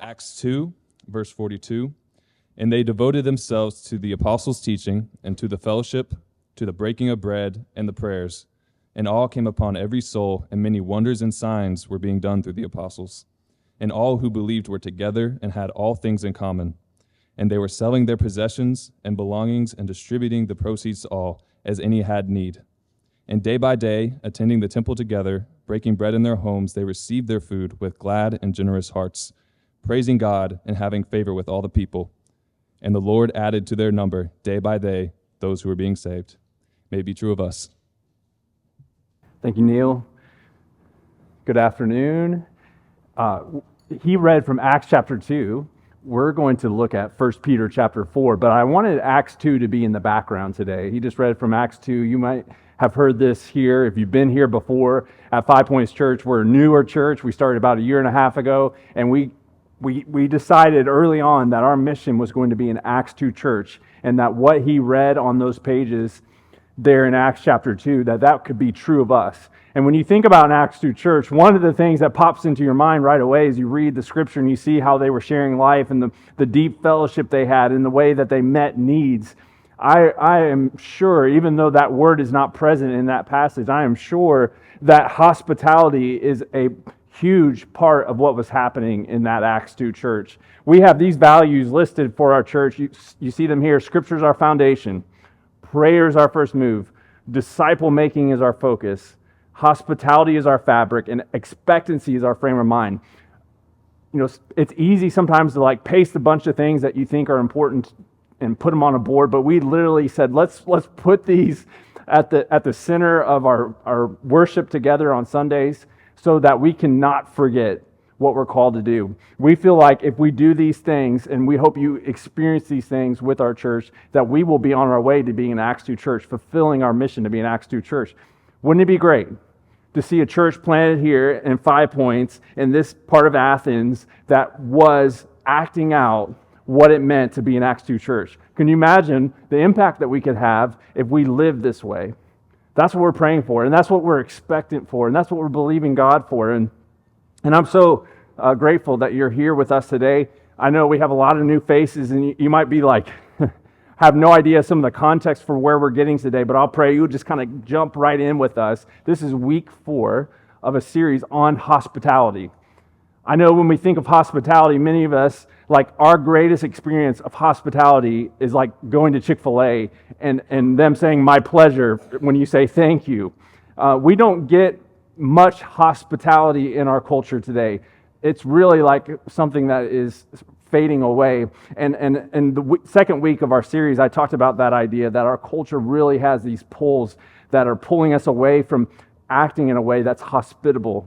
Acts 2, verse 42. And they devoted themselves to the apostles' teaching and to the fellowship, to the breaking of bread and the prayers. And awe came upon every soul, and many wonders and signs were being done through the apostles. And all who believed were together and had all things in common. And they were selling their possessions and belongings and distributing the proceeds to all, as any had need. And day by day, attending the temple together, breaking bread in their homes, they received their food with glad and generous hearts, praising God and having favor with all the people. And the Lord added to their number day by day those who were being saved. May it be true of us. Thank you, Neil. Good afternoon. He read from Acts chapter 2. We're going to look at 1 Peter chapter 4, but I wanted Acts 2 to be in the background today. He just read from Acts 2. You might have heard this here if you've been here before at 5 Points Church. We're a newer church. We started about a year and a half ago, and we decided early on that our mission was going to be an Acts 2 church, and that what he read on those pages there in Acts chapter 2, that could be true of us. And when you think about an Acts 2 church, one of the things that pops into your mind right away is you read the scripture and you see how they were sharing life and the deep fellowship they had and the way that they met needs. I am sure, even though that word is not present in that passage, I am sure that hospitality is a huge part of what was happening in that Acts 2 church. We have these values listed for our church. You see them here. Scripture is our foundation. Prayer is our first move. Disciple making is our focus. Hospitality is our fabric, and expectancy is our frame of mind. You know, it's easy sometimes to paste a bunch of things that you think are important and put them on a board, but we literally said, let's put these at the center of our worship together on Sundays, so that we cannot forget what we're called to do. We feel like if we do these things, and we hope you experience these things with our church, that we will be on our way to being an Acts 2 church, fulfilling our mission to be an Acts 2 church. Wouldn't it be great to see a church planted here in 5 Points in this part of Athens that was acting out what it meant to be an Acts 2 church? Can you imagine the impact that we could have if we lived this way? That's what we're praying for, and that's what we're expectant for, and that's what we're believing God for. And I'm so grateful that you're here with us today. I know we have a lot of new faces, and you might be like, have no idea some of the context for where we're getting today, but I'll pray you'll just kind of jump right in with us. This is week 4 of a series on hospitality. I know when we think of hospitality, many of us, our greatest experience of hospitality is like going to Chick-fil-A and them saying, "My pleasure," when you say thank you. We don't get much hospitality in our culture today. It's really like something that is fading away. And the second week of our series, I talked about that idea that our culture really has these pulls that are pulling us away from acting in a way that's hospitable.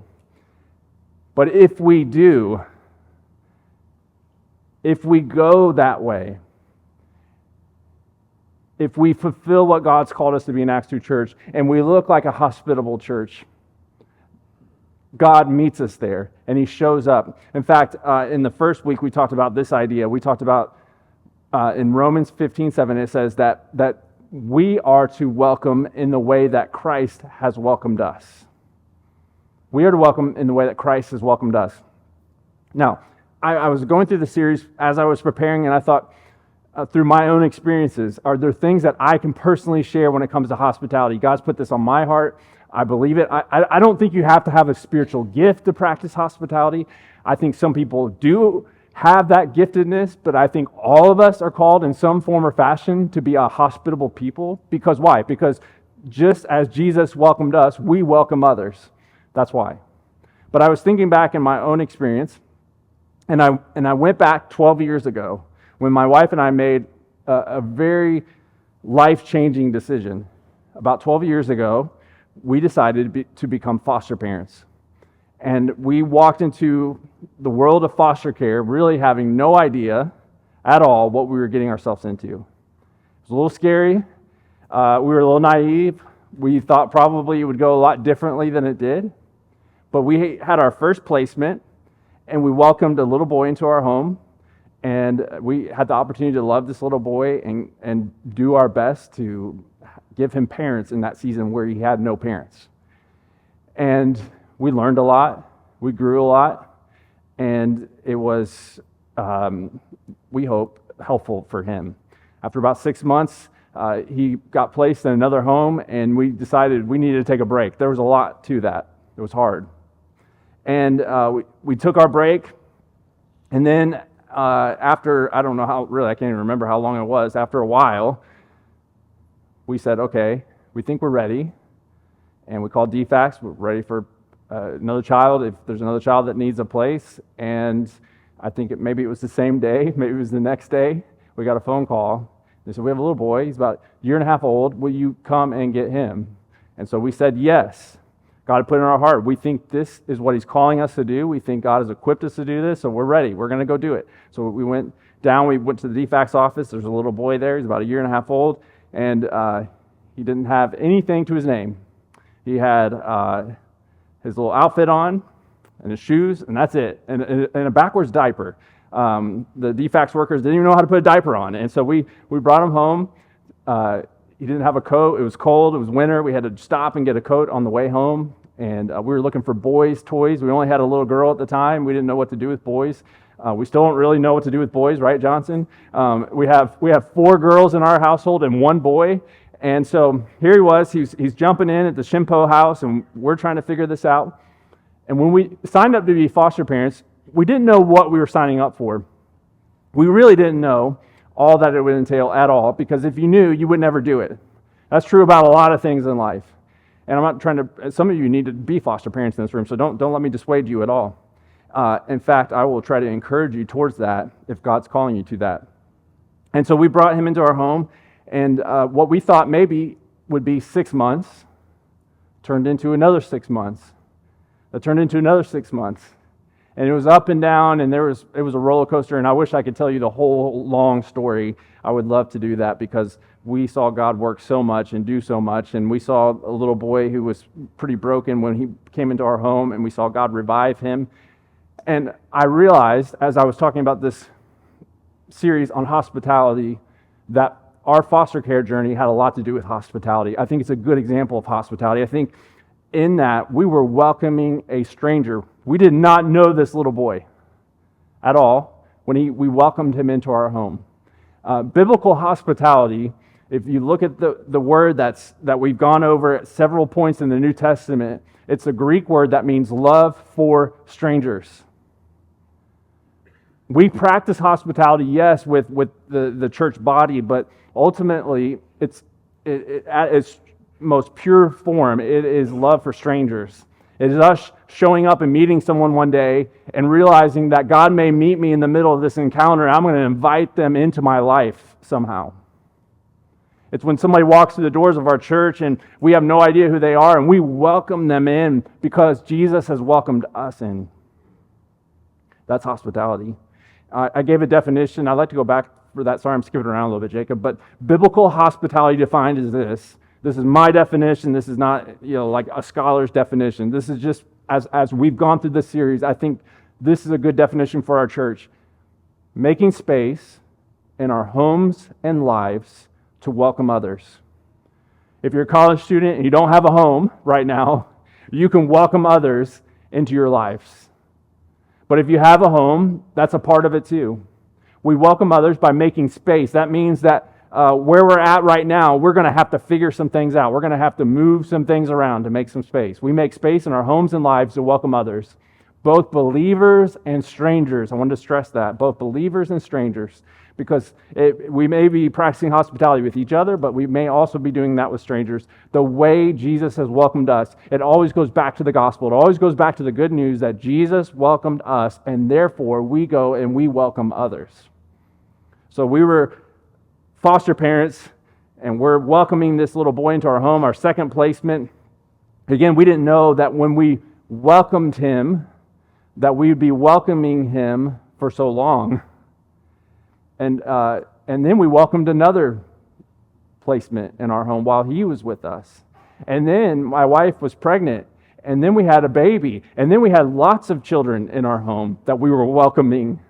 But if we go that way, if we fulfill what God's called us to be an Acts 2 church, and we look like a hospitable church, God meets us there, and He shows up. In fact, in the first week, we talked about this idea. We talked about, in Romans 15:7, it says that we are to welcome in the way that Christ has welcomed us. We are to welcome in the way that Christ has welcomed us. Now, I was going through the series as I was preparing, and I thought, through my own experiences, are there things that I can personally share when it comes to hospitality? God's put this on my heart. I believe it. I don't think you have to have a spiritual gift to practice hospitality. I think some people do have that giftedness, but I think all of us are called in some form or fashion to be a hospitable people. Because why? Because just as Jesus welcomed us, we welcome others. That's why. But I was thinking back in my own experience, and I went back 12 years ago when my wife and I made a very life-changing decision. About 12 years ago, we decided to become foster parents. And we walked into the world of foster care really having no idea at all what we were getting ourselves into. It was a little scary. We were a little naive. We thought probably it would go a lot differently than it did. But we had our first placement, and we welcomed a little boy into our home. And we had the opportunity to love this little boy and do our best to give him parents in that season where he had no parents. And we learned a lot. We grew a lot. and it was, we hope, helpful for him. After about 6 months, he got placed in another home, and we decided we needed to take a break. There was a lot to that. It was hard. And we took our break, and then after, I don't know how, really, I can't even remember how long it was, after a while, we said, okay, we think we're ready, and we called DFACS. We're ready for another child, if there's another child that needs a place. And I think maybe it was the same day, maybe it was the next day, we got a phone call. They said, we have a little boy, he's about a year and a half old, will you come and get him? And so we said yes. God had put in our heart, we think this is what he's calling us to do. We think God has equipped us to do this, so we're ready. We're going to go do it. So we went down, we went to the DFACS office. There's a little boy there, he's about a year and a half old, and he didn't have anything to his name. He had his little outfit on and his shoes, and that's it, and a backwards diaper. The DFACS workers didn't even know how to put a diaper on, and so we brought him home. He didn't have a coat. It was cold. It was winter. We had to stop and get a coat on the way home, and we were looking for boys' toys. We only had a little girl at the time. We didn't know what to do with boys. We still don't really know what to do with boys, right, Johnson? We have 4 girls in our household and 1 boy. And so here he was, he's jumping in at the Shimpo house, and we're trying to figure this out. And when we signed up to be foster parents, we didn't know what we were signing up for. We really didn't know all that it would entail at all, because if you knew, you would never do it. That's true about a lot of things in life. And I'm not trying to, some of you need to be foster parents in this room, so don't let me dissuade you at all. In fact, I will try to encourage you towards that if God's calling you to that. And so we brought him into our home, and what we thought maybe would be 6 months turned into another 6 months. That turned into another 6 months. And it was up and down, and it was a roller coaster, and I wish I could tell you the whole long story. I would love to do that, because we saw God work so much and do so much, and we saw a little boy who was pretty broken when he came into our home, and we saw God revive him. And I realized, as I was talking about this series on hospitality, that our foster care journey had a lot to do with hospitality. I think it's a good example of hospitality. I think in that we were welcoming a stranger. We did not know this little boy at all when we welcomed him into our home. Biblical hospitality, if you look at the word that we've gone over at several points in the New Testament, it's a Greek word that means love for strangers. We practice hospitality, yes, with the church body, but ultimately, at its most pure form, it is love for strangers. It is us showing up and meeting someone one day and realizing that God may meet me in the middle of this encounter, and I'm going to invite them into my life somehow. It's when somebody walks through the doors of our church and we have no idea who they are, and we welcome them in because Jesus has welcomed us in. That's hospitality. I gave a definition. I'd like to go back for that. Sorry, I'm skipping around a little bit, Jacob. But biblical hospitality defined as this. This is my definition. This is not, like a scholar's definition. This is just, as we've gone through this series, I think this is a good definition for our church. Making space in our homes and lives to welcome others. If you're a college student and you don't have a home right now, you can welcome others into your lives. But if you have a home, that's a part of it too. We welcome others by making space. That means that where we're at right now, we're going to have to figure some things out. We're going to have to move some things around to make some space. We make space in our homes and lives to welcome others, both believers and strangers. I wanted to stress that, both believers and strangers, because we may be practicing hospitality with each other, but we may also be doing that with strangers. The way Jesus has welcomed us, it always goes back to the gospel. It always goes back to the good news that Jesus welcomed us, and therefore we go and we welcome others. So we were foster parents, and we're welcoming this little boy into our home, our second placement. Again, we didn't know that when we welcomed him, that we would be welcoming him for so long. And then we welcomed another placement in our home while he was with us. And then my wife was pregnant, and then we had a baby, and then we had lots of children in our home that we were welcoming.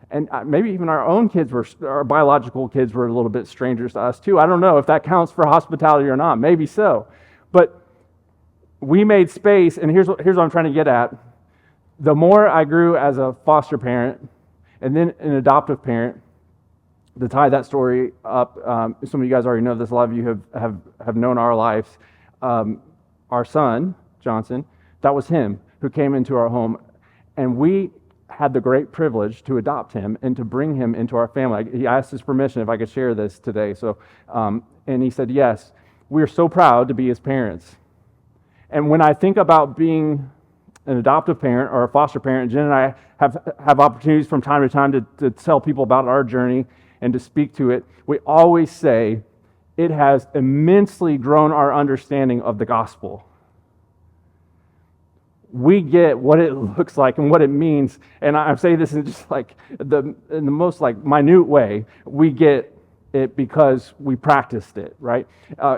And maybe even our biological kids were a little bit strangers to us too. I don't know if that counts for hospitality or not. Maybe so. But we made space, and here's what I'm trying to get at. The more I grew as a foster parent and then an adoptive parent, to tie that story up, some of you guys already know this, a lot of you have known our lives. Our son, Johnson, that was him who came into our home, and we had the great privilege to adopt him and to bring him into our family. He asked his permission if I could share this today, and he said yes. We are so proud to be his parents. And when I think about being an adoptive parent or a foster parent, Jen and I have opportunities from time to time to tell people about our journey and to speak to it. We always say it has immensely grown our understanding of the gospel. We get what it looks like and what it means, and I'm saying this in just like in the most like minute way. We get it because we practiced it, right?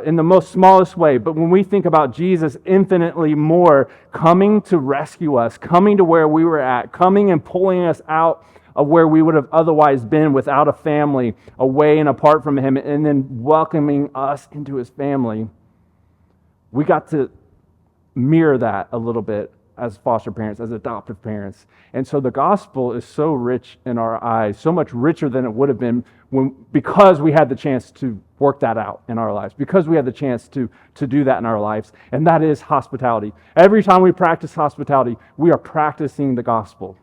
In the most smallest way. But when we think about Jesus infinitely more coming to rescue us, coming to where we were at, coming and pulling us out of where we would have otherwise been without a family, away and apart from him, and then welcoming us into his family, we got to mirror that a little bit as foster parents, as adoptive parents. And so the gospel is so rich in our eyes, so much richer than it would have been because we had the chance to work that out in our lives, because we had the chance to do that in our lives, and that is hospitality. Every time we practice hospitality, we are practicing the gospel.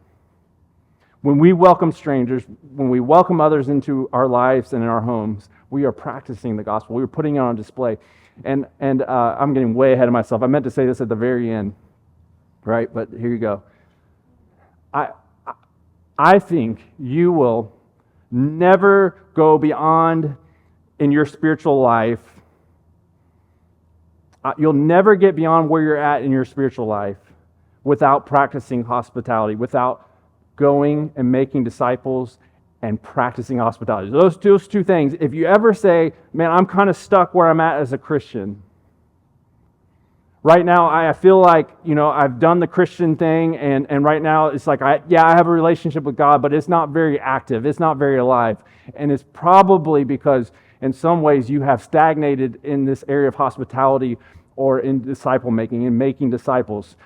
When we welcome strangers, when we welcome others into our lives and in our homes, we are practicing the gospel. We are putting it on display. And I'm getting way ahead of myself. I meant to say this at the very end, right? But here you go. I think you will never go beyond in your spiritual life. You'll never get beyond where you're at in your spiritual life without practicing hospitality, without going and making disciples and practicing hospitality. Those two things. If you ever say, man, I'm kind of stuck where I'm at as a Christian. Right now, I feel like, I've done the Christian thing, and right now it's like, I have a relationship with God, but it's not very active. It's not very alive. And it's probably because in some ways you have stagnated in this area of hospitality or in disciple making, in making disciples.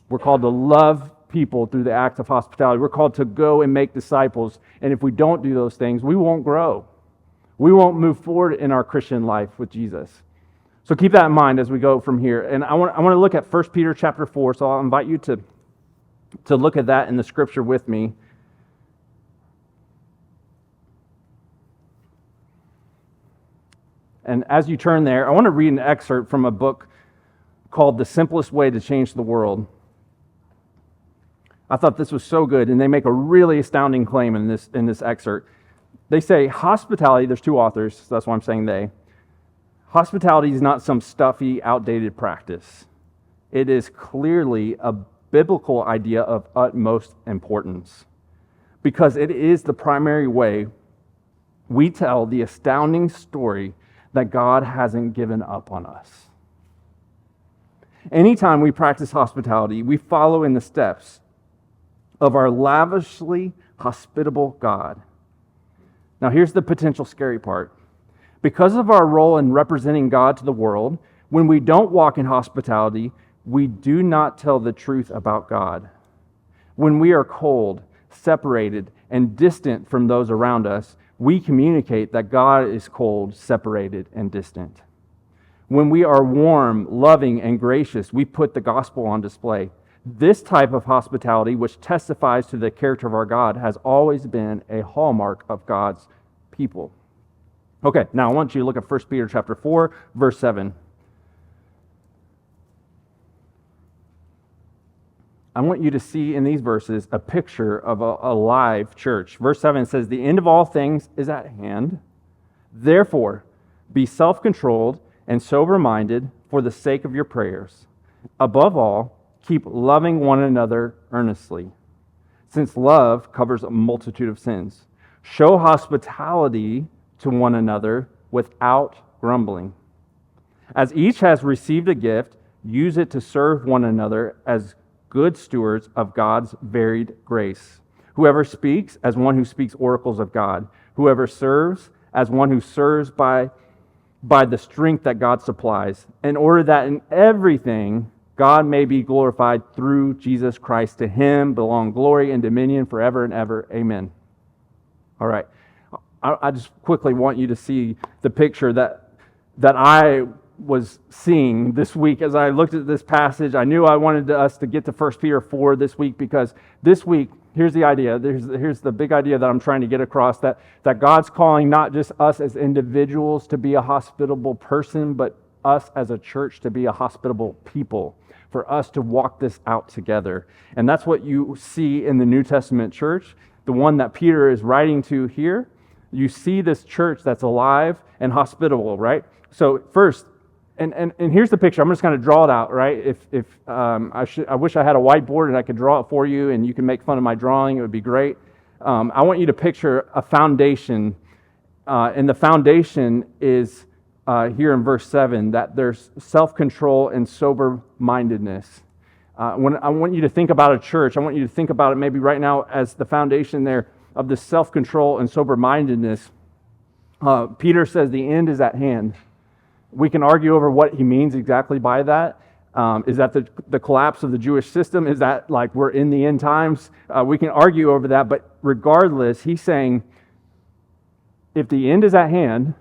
We're called to love people through the act of hospitality. We're called to go and make disciples. And if we don't do those things, we won't grow. We won't move forward in our Christian life with Jesus. So keep that in mind as we go from here. And I want to look at 1 Peter chapter 4. So I'll invite you to look at that in the scripture with me. And as you turn there, I want to read an excerpt from a book called The Simplest Way to Change the World. I thought this was so good, and they make a really astounding claim in this excerpt. They say, hospitality, there's two authors, so that's why I'm saying they. Hospitality is not some stuffy, outdated practice. It is clearly a biblical idea of utmost importance because it is the primary way we tell the astounding story that God hasn't given up on us. Anytime we practice hospitality, we follow in the steps of our lavishly hospitable God. Now, here's the potential scary part. Because of our role in representing God to the world, when we don't walk in hospitality, we do not tell the truth about God. When we are cold, separated, and distant from those around us, we communicate that God is cold, separated, and distant. When we are warm, loving, and gracious, we put the gospel on display. This type of hospitality, which testifies to the character of our God, has always been a hallmark of God's people. Okay, now I want you to look at 1 Peter chapter 4, verse 7. I want you to see in these verses a picture of a live church. Verse 7 says, "The end of all things is at hand. Therefore, be self-controlled and sober-minded for the sake of your prayers. Above all, keep loving one another earnestly, since love covers a multitude of sins. Show hospitality to one another without grumbling. As each has received a gift, use it to serve one another as good stewards of God's varied grace. Whoever speaks, as one who speaks oracles of God. Whoever serves, as one who serves by the strength that God supplies, in order that in everything God may be glorified through Jesus Christ. To him belong glory and dominion forever and ever. Amen. All right. I just quickly want you to see the picture that I was seeing this week as I looked at this passage. I knew I wanted us to get to 1 Peter 4 this week, because this week, here's the idea. Here's the big idea that I'm trying to get across, that God's calling not just us as individuals to be a hospitable person, but us as a church to be a hospitable people, for us to walk this out together. And that's what you see in the New Testament church, the one that Peter is writing to here. You see this church that's alive and hospitable, right? So first, and here's the picture. I'm just going to draw it out, right? I wish I had a whiteboard and I could draw it for you, and you can make fun of my drawing. It would be great. I want you to picture a foundation, and the foundation is here in verse 7, that there's self-control and sober-mindedness. When I want you to think about a church, I want you to think about it maybe right now as the foundation there of this self-control and sober-mindedness. Peter says the end is at hand. We can argue over what he means exactly by that. Is that the collapse of the Jewish system? Is that like we're in the end times? We can argue over that, but regardless, he's saying if the end is at hand,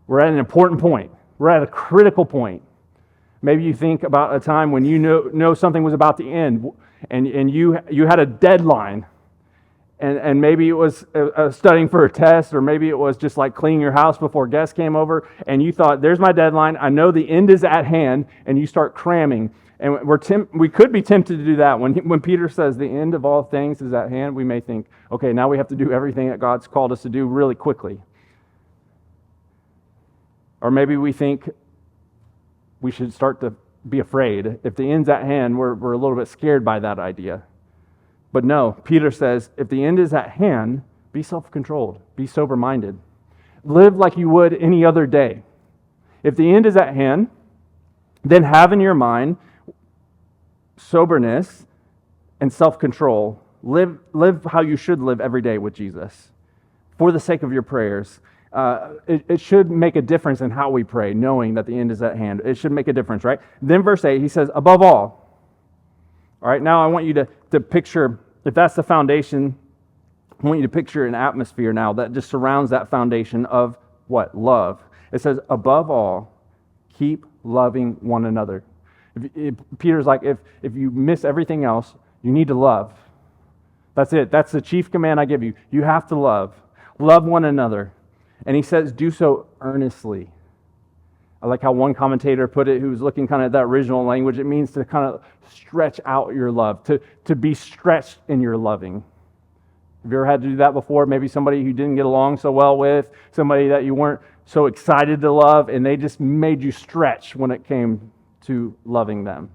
we're at an important point. We're at a critical point. Maybe you think about a time when you know something was about to end, and you had a deadline. And maybe it was studying for a test, or maybe it was just like cleaning your house before guests came over, and you thought, there's my deadline, I know the end is at hand, and you start cramming. And we could be tempted to do that. When Peter says the end of all things is at hand, we may think, okay, now we have to do everything that God's called us to do really quickly. Or maybe we think we should start to be afraid. If the end's at hand, we're a little bit scared by that idea. But no, Peter says, if the end is at hand, be self-controlled, be sober-minded. Live like you would any other day. If the end is at hand, then have in your mind soberness and self-control. Live how you should live every day with Jesus. For the sake of your prayers, it should make a difference in how we pray, knowing that the end is at hand. It should make a difference, right? Then verse 8, he says, above all right, now I want you to picture, if that's the foundation, I want you to picture an atmosphere now that just surrounds that foundation of what? Love. It says, above all, keep loving one another. Peter's like, if you miss everything else, you need to love. That's it. That's the chief command I give you. You have to love. Love one another. And he says, do so earnestly. I like how one commentator put it, who was looking kind of at that original language. It means to kind of stretch out your love, to be stretched in your loving. Have you ever had to do that before? Maybe somebody who didn't get along so well with, somebody that you weren't so excited to love, and they just made you stretch when it came to loving them.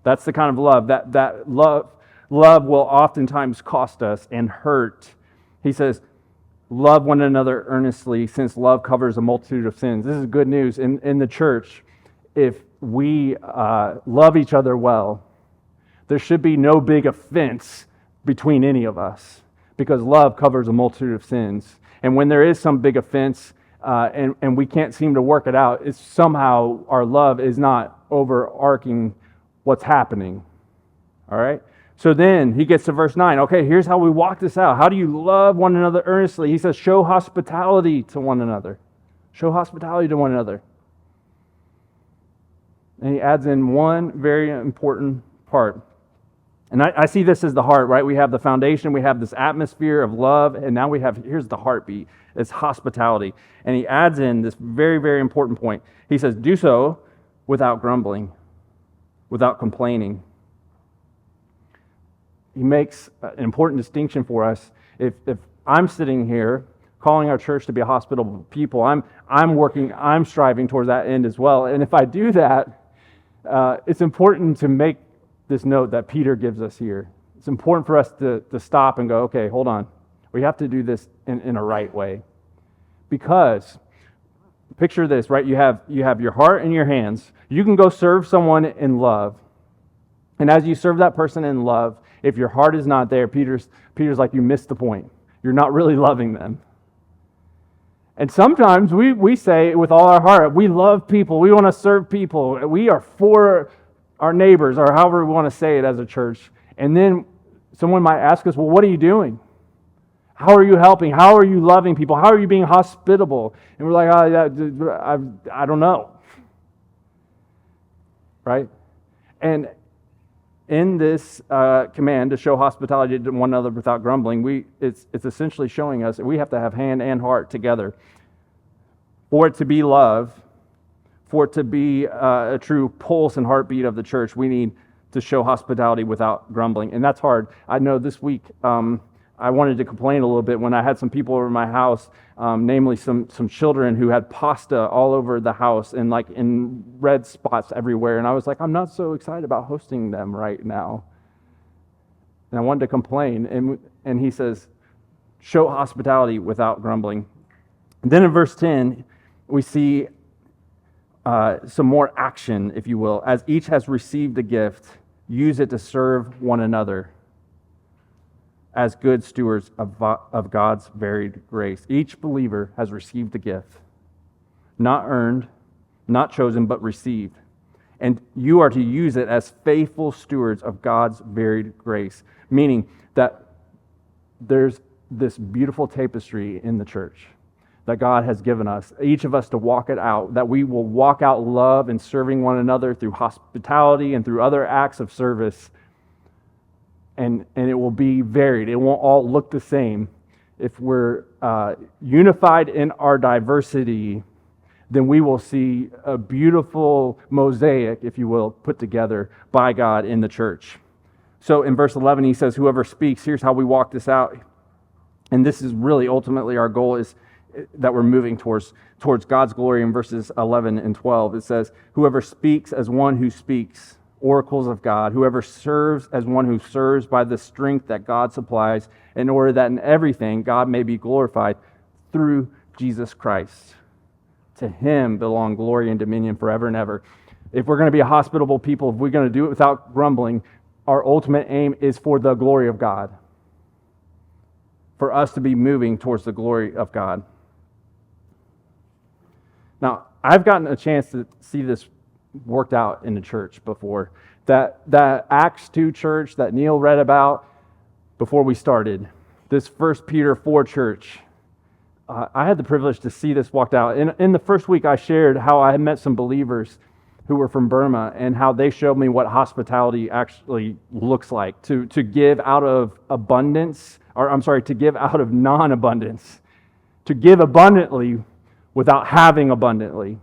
That's the kind of love. That love will oftentimes cost us and hurt. He says, love one another earnestly, since love covers a multitude of sins. This is good news. In the church, if we love each other well, there should be no big offense between any of us, because love covers a multitude of sins. And when there is some big offense and we can't seem to work it out, it's somehow our love is not overarching what's happening. All right? So then he gets to verse 9. Okay, here's how we walk this out. How do you love one another earnestly? He says, show hospitality to one another. Show hospitality to one another. And he adds in one very important part. And I see this as the heart, right? We have the foundation, we have this atmosphere of love, and now here's the heartbeat. It's hospitality. And he adds in this very, very important point. He says, do so without grumbling, without complaining. He makes an important distinction for us. If I'm sitting here calling our church to be a hospitable people, I'm striving towards that end as well. And if I do that, it's important to make this note that Peter gives us here. It's important for us to stop and go, okay, hold on. We have to do this in a right way. Because, picture this, right? You have your heart and your hands. You can go serve someone in love. And as you serve that person in love, if your heart is not there, Peter's like, you missed the point. You're not really loving them. And sometimes we say with all our heart, we love people. We want to serve people. We are for our neighbors, or however we want to say it as a church. And then someone might ask us, well, what are you doing? How are you helping? How are you loving people? How are you being hospitable? And we're like, I don't know. Right? And in this command to show hospitality to one another without grumbling, it's essentially showing us that we have to have hand and heart together. For it to be love, for it to be a true pulse and heartbeat of the church, we need to show hospitality without grumbling. And that's hard. I know this week I wanted to complain a little bit when I had some people over my house, namely some children who had pasta all over the house and like in red spots everywhere. And I was like, I'm not so excited about hosting them right now. And I wanted to complain. And he says, show hospitality without grumbling. And then in verse 10, we see some more action, if you will. As each has received a gift, use it to serve one another as good stewards of God's varied grace. Each believer has received a gift, not earned, not chosen, but received. And you are to use it as faithful stewards of God's varied grace, meaning that there's this beautiful tapestry in the church that God has given us, each of us to walk it out, that we will walk out love and serving one another through hospitality and through other acts of service. And it will be varied. It won't all look the same. If we're unified in our diversity, then we will see a beautiful mosaic, if you will, put together by God in the church. So in verse 11, he says, whoever speaks, here's how we walk this out. And this is really ultimately our goal, is that we're moving towards God's glory. In verses 11 and 12, it says, whoever speaks as one who speaks oracles of God, whoever serves as one who serves by the strength that God supplies, in order that in everything God may be glorified through Jesus Christ. To him belong glory and dominion forever and ever. If we're going to be a hospitable people, if we're going to do it without grumbling, our ultimate aim is for the glory of God. For us to be moving towards the glory of God. Now, I've gotten a chance to see this worked out in the church before. That Acts 2 church that Neil read about before we started, this 1 Peter 4 church, I had the privilege to see this walked out. In the first week, I shared how I had met some believers who were from Burma and how they showed me what hospitality actually looks like, to give out of abundance, to give out of non-abundance, to give abundantly without having abundantly.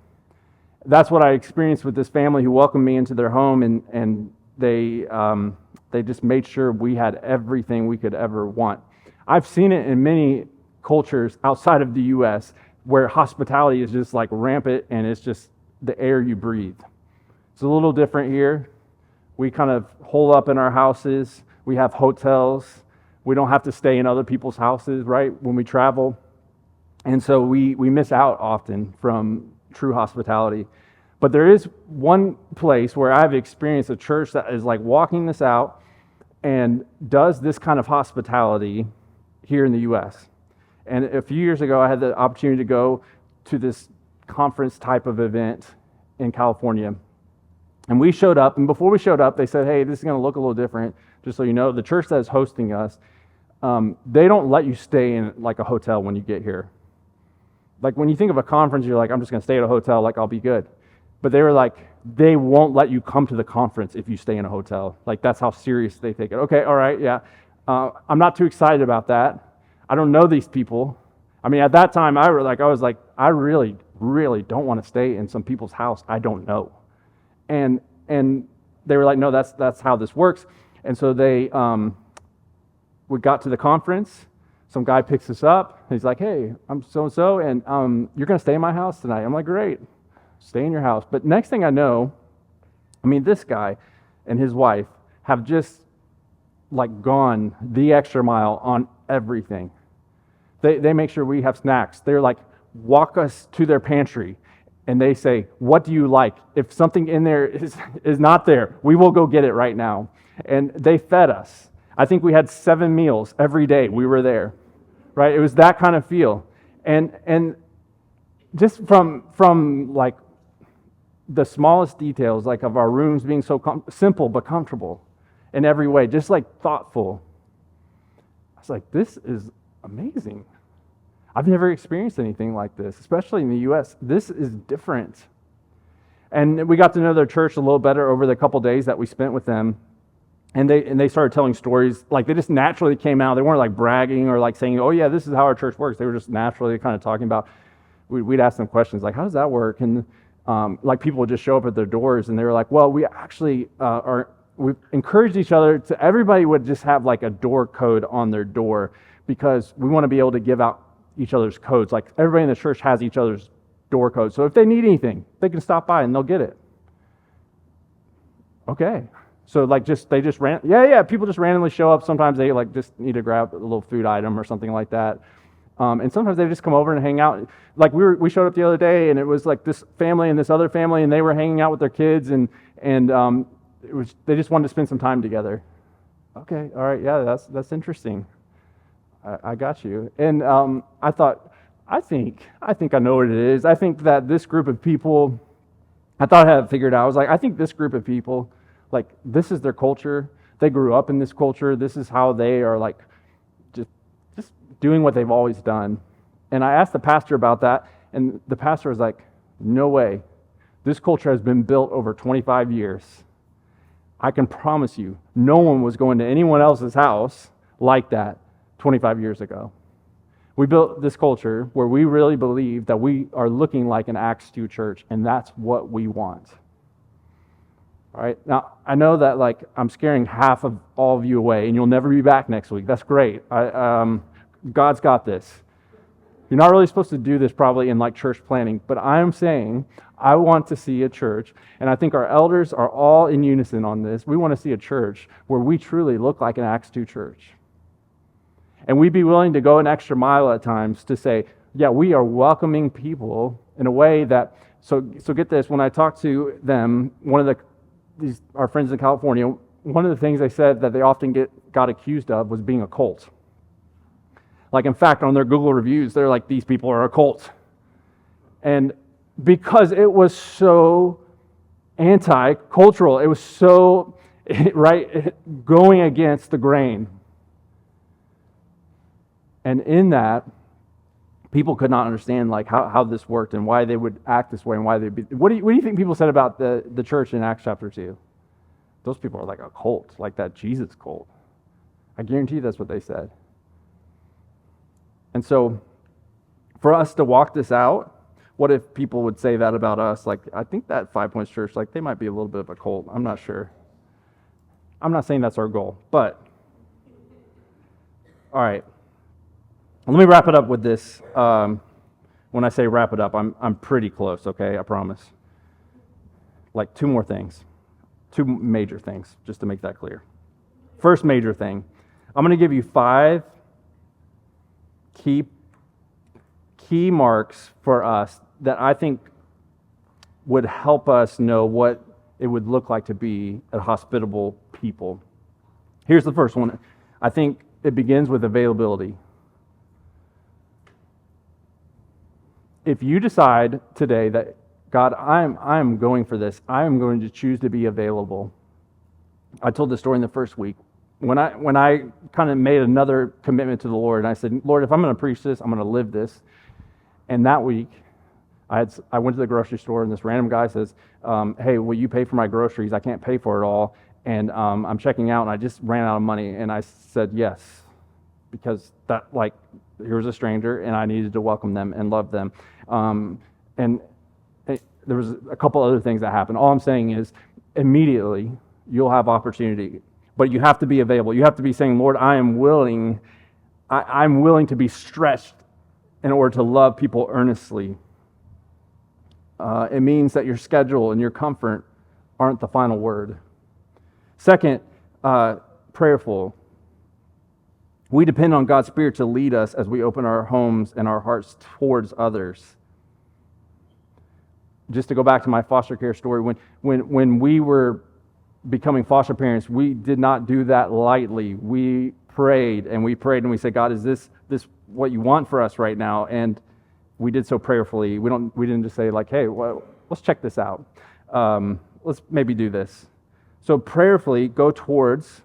That's what I experienced with this family who welcomed me into their home, and they just made sure we had everything we could ever want. I've seen it in many cultures outside of the U.S. where hospitality is just like rampant and it's just the air you breathe. It's a little different here. We kind of hole up in our houses. We have hotels. We don't have to stay in other people's houses, right, when we travel. And so we miss out often from true hospitality. But there is one place where I've experienced a church that is like walking this out and does this kind of hospitality here in the U.S. And a few years ago, I had the opportunity to go to this conference type of event in California. And we showed up, and before we showed up, they said, hey, this is going to look a little different. Just so you know, the church that is hosting us, they don't let you stay in like a hotel when you get here. Like when you think of a conference, you're like, I'm just going to stay at a hotel, like I'll be good. But they were like, they won't let you come to the conference if you stay in a hotel. Like that's how serious they take it. Okay, all right, yeah. I'm not too excited about that. I don't know these people. I mean, at that time, I was like, I really, really don't want to stay in some people's house I don't know. And they were like, no, that's how this works. And so we got to the conference. Some guy picks us up. He's like, hey, I'm so-and-so, and you're going to stay in my house tonight. I'm like, great, stay in your house. But next thing I know, this guy and his wife have just like gone the extra mile on everything. They make sure we have snacks. They're like, walk us to their pantry, and they say, what do you like? If something in there is not there, we will go get it right now. And they fed us. I think we had 7 meals every day we were there, right? It was that kind of feel. And just from like the smallest details, like of our rooms being so simple but comfortable in every way, just like thoughtful. I was like, this is amazing. I've never experienced anything like this, especially in the U.S. This is different. And we got to know their church a little better over the couple days that we spent with them. And they started telling stories, like they just naturally came out. They weren't like bragging or like saying, oh yeah, this is how our church works. They were just naturally kind of talking about, we'd ask them questions like, how does that work? And like people would just show up at their doors and they were like, well, we actually we encouraged each other to, everybody would just have like a door code on their door because we want to be able to give out each other's codes. Like everybody in the church has each other's door codes. So if they need anything, they can stop by and they'll get it. Okay. So like people just randomly show up. Sometimes they like just need to grab a little food item or something like that. And sometimes they just come over and hang out. Like we showed up the other day and it was like this family and this other family and they were hanging out with their kids and they just wanted to spend some time together. Okay, all right, yeah, that's interesting. I got you. And I thought, I think I know what it is. I think that this group of people, I thought I had it figured out. I was like, I think this group of people, like this is their culture. They grew up in this culture. This is how they are like just doing what they've always done. And I asked the pastor about that, and the pastor was like, no way. This culture has been built over 25 years. I can promise you, no one was going to anyone else's house like that 25 years ago. We built this culture where we really believe that we are looking like an Acts 2 church, and that's what we want. All right, now I know that like I'm scaring half of all of you away, and you'll never be back next week. That's great. God's got this. You're not really supposed to do this probably in like church planning, but I'm saying I want to see a church, and I think our elders are all in unison on this. We want to see a church where we truly look like an Acts 2 church. And we'd be willing to go an extra mile at times to say, yeah, we are welcoming people in a way that, so get this, when I talk to them, our friends in California, one of the things they said that they often got accused of was being a cult. Like, in fact, on their Google reviews, they're like, these people are a cult. And because it was so anti-cultural, it was so, right, going against the grain. And in that, people could not understand like how this worked and why they would act this way and why they'd be. What do you think people said about the church in Acts chapter 2? Those people are like a cult, like that Jesus cult. I guarantee you that's what they said. And so, for us to walk this out, what if people would say that about us? Like, I think that 5 Points Church, like they might be a little bit of a cult. I'm not sure. I'm not saying that's our goal, but all right. Let me wrap it up with this. When I say wrap it up, I'm pretty close, okay? I promise. Like two more things. Two major things, just to make that clear. First major thing, I'm going to give you 5 key marks for us that I think would help us know what it would look like to be a hospitable people. Here's the first one. I think it begins with availability. If you decide today that, God, I'm going for this, I'm going to choose to be available. I told this story in the first week. When I kind of made another commitment to the Lord, and I said, Lord, if I'm going to preach this, I'm going to live this. And that week, I went to the grocery store, and this random guy says, hey, will you pay for my groceries? I can't pay for it all. And I'm checking out, and I just ran out of money. And I said yes, because that, like, here was a stranger, and I needed to welcome them and love them. And there was a couple other things that happened. All I'm saying is, immediately, you'll have opportunity. But you have to be available. You have to be saying, Lord, I'm willing to be stretched in order to love people earnestly. It means that your schedule and your comfort aren't the final word. Second, prayerful. We depend on God's Spirit to lead us as we open our homes and our hearts towards others. Just to go back to my foster care story, when we were becoming foster parents, we did not do that lightly. We prayed and we said, God, is this what you want for us right now? And we did so prayerfully. We didn't just say like, hey, well, let's check this out. Let's maybe do this. So prayerfully go towards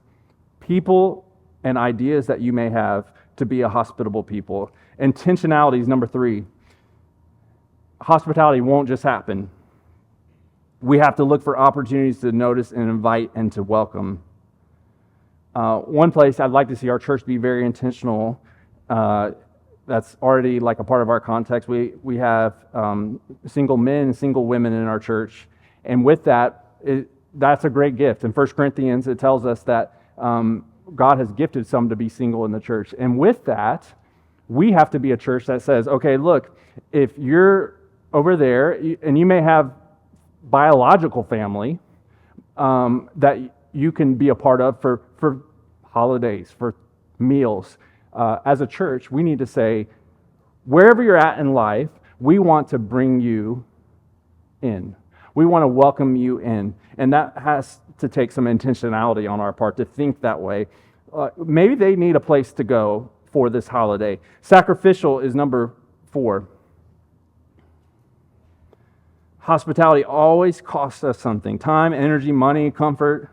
people and ideas that you may have to be a hospitable people. Intentionality is number 3. Hospitality won't just happen. We have to look for opportunities to notice and invite and to welcome. One place I'd like to see our church be very intentional, that's already like a part of our context. We have single men and single women in our church. And with that, that's a great gift. In 1 Corinthians, it tells us that God has gifted some to be single in the church. And with that, we have to be a church that says, okay, look, if you're over there and you may have biological family that you can be a part of for holidays, for meals. As a church, we need to say, wherever you're at in life, we want to bring you in. We want to welcome you in. And that has to take some intentionality on our part to think that way. Maybe they need a place to go for this holiday. Sacrificial is number 4. Hospitality always costs us something: time, energy, money, comfort.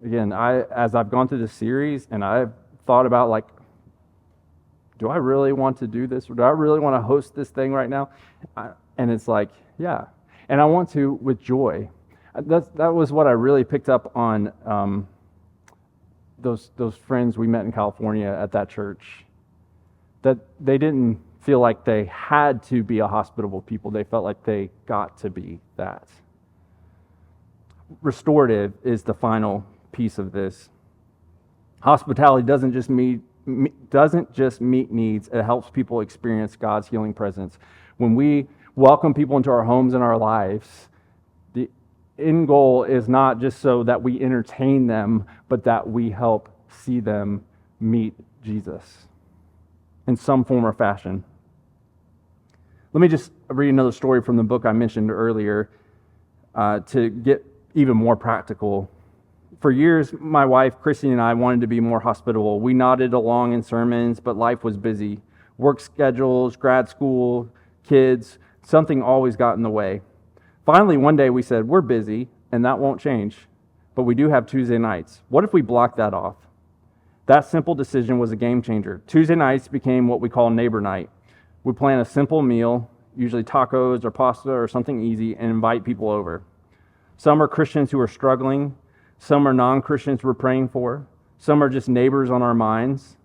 Again, as I've gone through this series and I've thought about, like, do I really want to do this? Or do I really want to host this thing right now? And it's like, yeah. And I want to with joy. That was what I really picked up on those friends we met in California at that church. That they didn't feel like they had to be a hospitable people. They felt like they got to be that. Restorative is the final piece of this. Hospitality doesn't just meet needs, it helps people experience God's healing presence. When we welcome people into our homes and our lives, the end goal is not just so that we entertain them, but that we help see them meet Jesus in some form or fashion. Let me just read another story from the book I mentioned earlier to get even more practical. For years, my wife, Chrissy, and I wanted to be more hospitable. We nodded along in sermons, but life was busy. Work schedules, grad school, kids, something always got in the way. Finally, one day we said, we're busy, and that won't change, but we do have Tuesday nights. What if we block that off? That simple decision was a game changer. Tuesday nights became what we call neighbor night. We plan a simple meal, usually tacos or pasta or something easy, and invite people over. Some are Christians who are struggling. Some are non-Christians we're praying for. Some are just neighbors on our minds.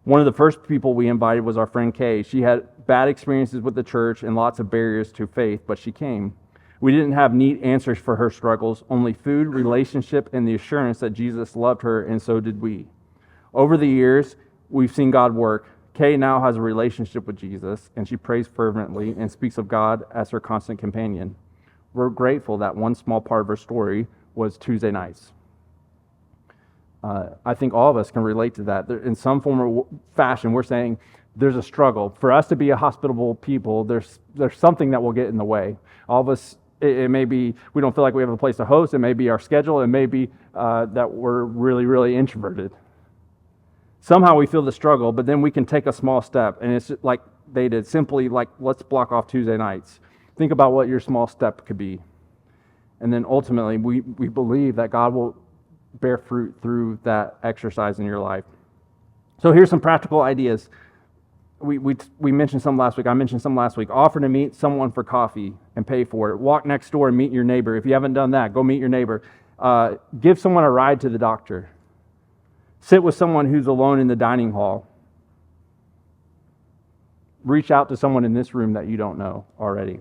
One of the first people we invited was our friend Kay. She had bad experiences with the church and lots of barriers to faith, but she came. We didn't have neat answers for her struggles, only food, relationship, and the assurance that Jesus loved her, and so did we. Over the years, we've seen God work. Kay now has a relationship with Jesus, and she prays fervently and speaks of God as her constant companion. We're grateful that one small part of her story was Tuesday nights. I think all of us can relate to that. In some form or fashion, we're saying there's a struggle. For us to be a hospitable people, there's something that will get in the way. All of us, it may be we don't feel like we have a place to host. It may be our schedule. It may be that we're really, really introverted. Somehow we feel the struggle, but then we can take a small step, and it's like they did, simply like, let's block off Tuesday nights. Think about what your small step could be. And then ultimately, we believe that God will bear fruit through that exercise in your life. So here's some practical ideas. We mentioned some last week. I mentioned some last week. Offer to meet someone for coffee and pay for it. Walk next door and meet your neighbor. If you haven't done that, go meet your neighbor. Give someone a ride to the doctor. Sit with someone who's alone in the dining hall. Reach out to someone in this room that you don't know already.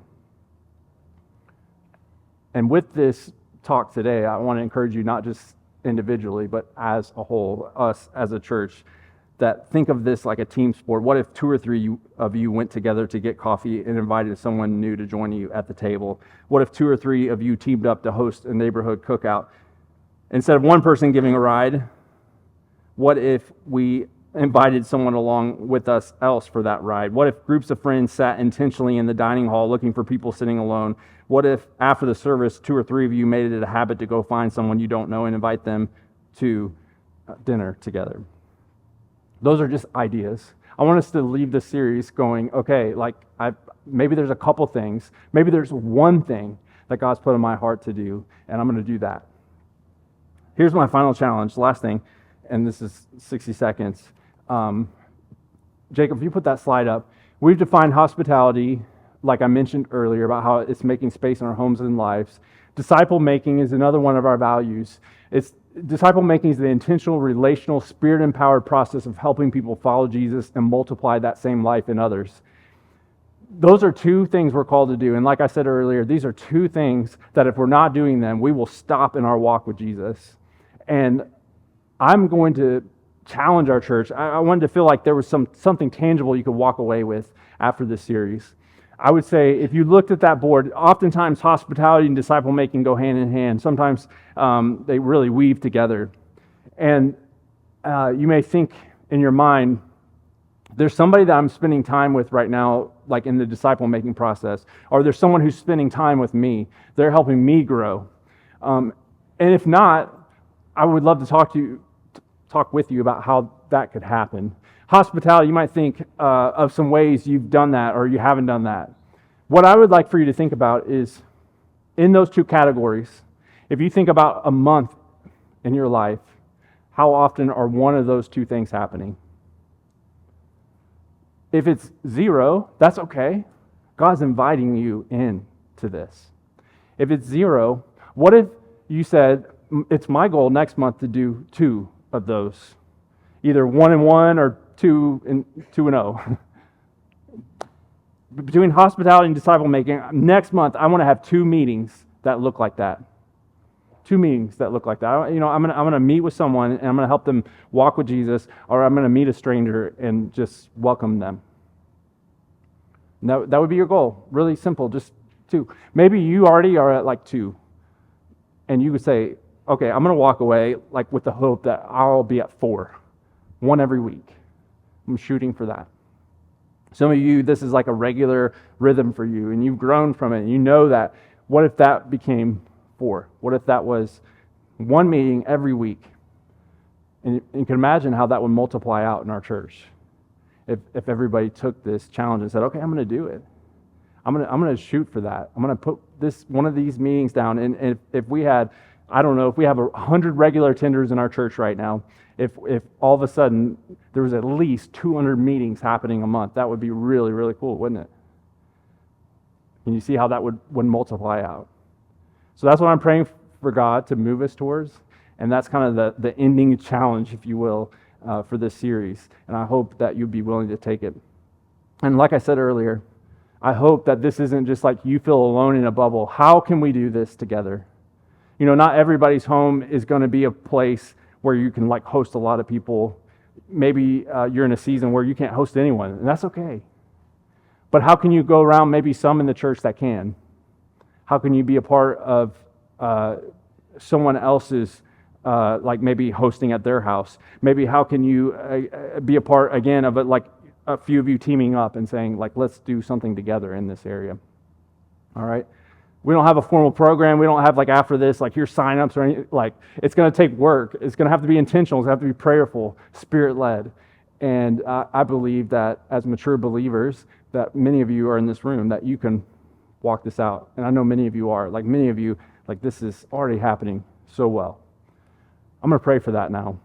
And with this talk today, I want to encourage you, not just individually, but as a whole, us as a church, that think of this like a team sport. What if 2 or 3 of you went together to get coffee and invited someone new to join you at the table? What if 2 or 3 of you teamed up to host a neighborhood cookout? Instead of one person giving a ride, what if we invited someone along with us else for that ride? What if groups of friends sat intentionally in the dining hall looking for people sitting alone? What if after the service, 2 or 3 of you made it a habit to go find someone you don't know and invite them to dinner together? Those are just ideas. I want us to leave this series going, okay, like maybe there's a couple things. Maybe there's one thing that God's put in my heart to do, and I'm going to do that. Here's my final challenge, last thing, and this is 60 seconds. Jacob, if you put that slide up, we've defined hospitality, like I mentioned earlier, about how it's making space in our homes and lives. Disciple making is another one of our values. Disciple making is the intentional, relational, spirit-empowered process of helping people follow Jesus and multiply that same life in others. Those are two things we're called to do. And like I said earlier, these are two things that if we're not doing them, we will stop in our walk with Jesus. And I'm going to challenge our church. I wanted to feel like there was something tangible you could walk away with after this series. I would say if you looked at that board, oftentimes hospitality and disciple making go hand in hand. Sometimes they really weave together. And you may think in your mind, there's somebody that I'm spending time with right now, like in the disciple making process, or there's someone who's spending time with me. They're helping me grow. And if not, I would love to talk with you about how that could happen. Hospitality, you might think of some ways you've done that or you haven't done that. What I would like for you to think about is in those two categories, if you think about a month in your life, how often are one of those two things happening? If it's 0, that's okay. God's inviting you into this. If it's 0, what if you said, it's my goal next month to do 2 of those? Either 1 and 1 or 2 and 0. Between hospitality and disciple making, next month I want to have 2 meetings that look like that. 2 meetings that look like that. I'm gonna meet with someone and I'm gonna help them walk with Jesus, or I'm gonna meet a stranger and just welcome them. That would be your goal. Really simple, just 2. Maybe you already are at like 2, and you would say, okay, I'm gonna walk away like with the hope that I'll be at 4, 1 every week. I'm shooting for that. Some of you, this is like a regular rhythm for you, and you've grown from it, and you know that. What if that became 4? What if that was 1 meeting every week? And you can imagine how that would multiply out in our church if everybody took this challenge and said, okay, I'm going to do it. I'm going to shoot for that. I'm going to put one of these meetings down. And if we had, I don't know, if we have 100 regular attenders in our church right now, if all of a sudden there was at least 200 meetings happening a month, that would be really, really cool, wouldn't it? Can you see how that would multiply out? So that's what I'm praying for God to move us towards. And that's kind of the ending challenge, if you will, for this series. And I hope that you'd be willing to take it. And like I said earlier, I hope that this isn't just like you feel alone in a bubble. How can we do this together? You know, not everybody's home is going to be a place where you can like host a lot of people. Maybe you're in a season where you can't host anyone, and that's okay. But how can you go around maybe some in the church that can? How can you be a part of someone else's, like maybe hosting at their house? Maybe how can you be a part, again, of it, like a few of you teaming up and saying, like, let's do something together in this area. All right? We don't have a formal program. We don't have, like, after this, like, here's sign-ups or anything. Like, it's going to take work. It's going to have to be intentional. It's going to have to be prayerful, Spirit-led. And I believe that as mature believers, that many of you are in this room, that you can walk this out. And I know many of you are. Like, many of you, like, this is already happening so well. I'm going to pray for that now.